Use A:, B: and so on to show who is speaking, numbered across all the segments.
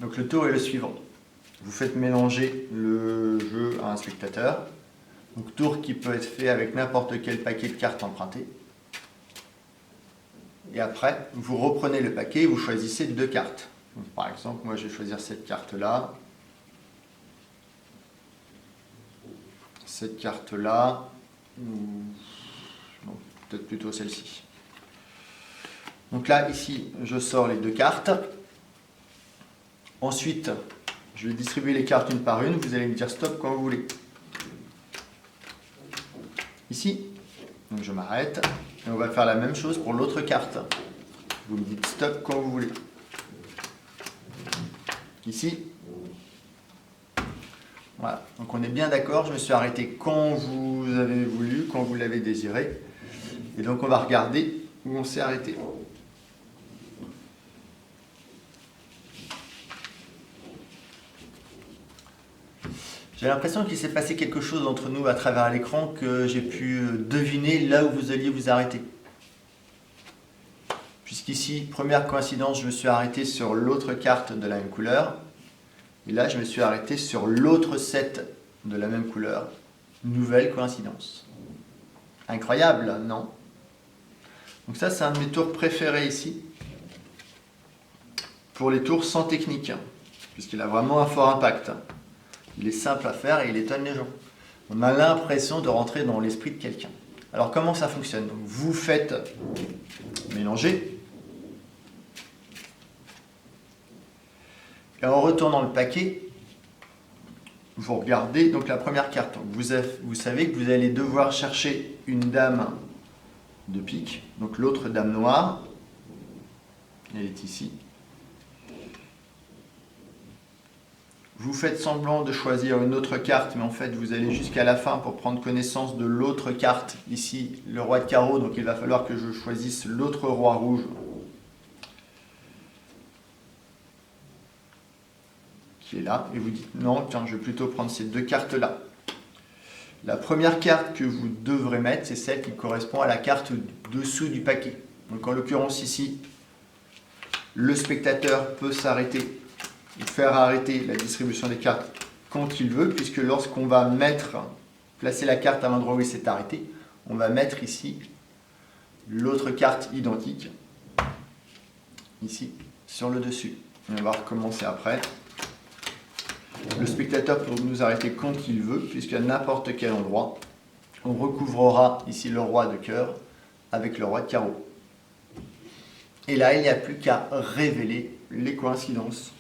A: Donc le tour est le suivant. Vous faites mélanger le jeu à un spectateur. Donc tour qui peut être fait avec n'importe quel paquet de cartes emprunté. Et après, vous reprenez le paquet et vous choisissez deux cartes. Donc, par exemple, moi je vais choisir cette carte-là. Cette carte-là. Non, peut-être plutôt celle-ci. Donc là, ici, je sors les deux cartes. Ensuite, je vais distribuer les cartes une par une. Vous allez me dire stop quand vous voulez. Ici, donc je m'arrête. Et on va faire la même chose pour l'autre carte. Vous me dites stop quand vous voulez. Ici. Voilà. Donc on est bien d'accord. Je me suis arrêté quand vous avez voulu, quand vous l'avez désiré. Et donc on va regarder où on s'est arrêté. J'ai l'impression qu'il s'est passé quelque chose entre nous à travers l'écran, que j'ai pu deviner là où vous alliez vous arrêter. Puisqu'ici, première coïncidence, je me suis arrêté sur l'autre carte de la même couleur. Et là, je me suis arrêté sur l'autre set de la même couleur. Nouvelle coïncidence. Incroyable, non? Donc ça, c'est un de mes tours préférés ici. Pour les tours sans technique, puisqu'il a vraiment un fort impact. Il est simple à faire et il étonne les gens. On a l'impression de rentrer dans l'esprit de quelqu'un. Alors comment ça fonctionne? Donc, vous faites mélanger. Et en retournant le paquet, vous regardez donc la première carte. Donc, vous savez que vous allez devoir chercher une dame de pique, donc l'autre dame noire. Elle est ici. Vous faites semblant de choisir une autre carte, mais en fait vous allez jusqu'à la fin pour prendre connaissance de l'autre carte. Ici, le roi de carreau, donc il va falloir que je choisisse l'autre roi rouge. Qui est là. Et vous dites non, tiens, je vais plutôt prendre ces deux cartes-là. La première carte que vous devrez mettre, c'est celle qui correspond à la carte dessous du paquet. Donc en l'occurrence ici, le spectateur peut s'arrêter ou faire arrêter la distribution des cartes quand il veut, puisque lorsqu'on va placer la carte à l'endroit où il s'est arrêté, on va mettre ici l'autre carte identique, ici, sur le dessus. Et on va recommencer après. Le spectateur peut nous arrêter quand il veut, puisqu'à n'importe quel endroit, on recouvrera ici le roi de cœur avec le roi de carreau. Et là, il n'y a plus qu'à révéler les coïncidences.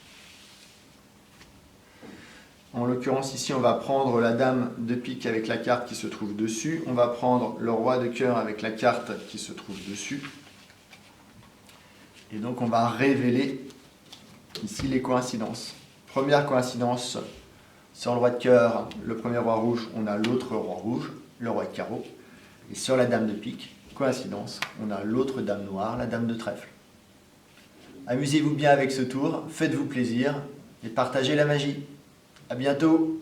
A: En l'occurrence, ici, on va prendre la dame de pique avec la carte qui se trouve dessus. On va prendre le roi de cœur avec la carte qui se trouve dessus. Et donc, on va révéler ici les coïncidences. Première coïncidence, sur le roi de cœur, le premier roi rouge, on a l'autre roi rouge, le roi de carreau. Et sur la dame de pique, coïncidence, on a l'autre dame noire, la dame de trèfle. Amusez-vous bien avec ce tour, faites-vous plaisir et partagez la magie. À bientôt!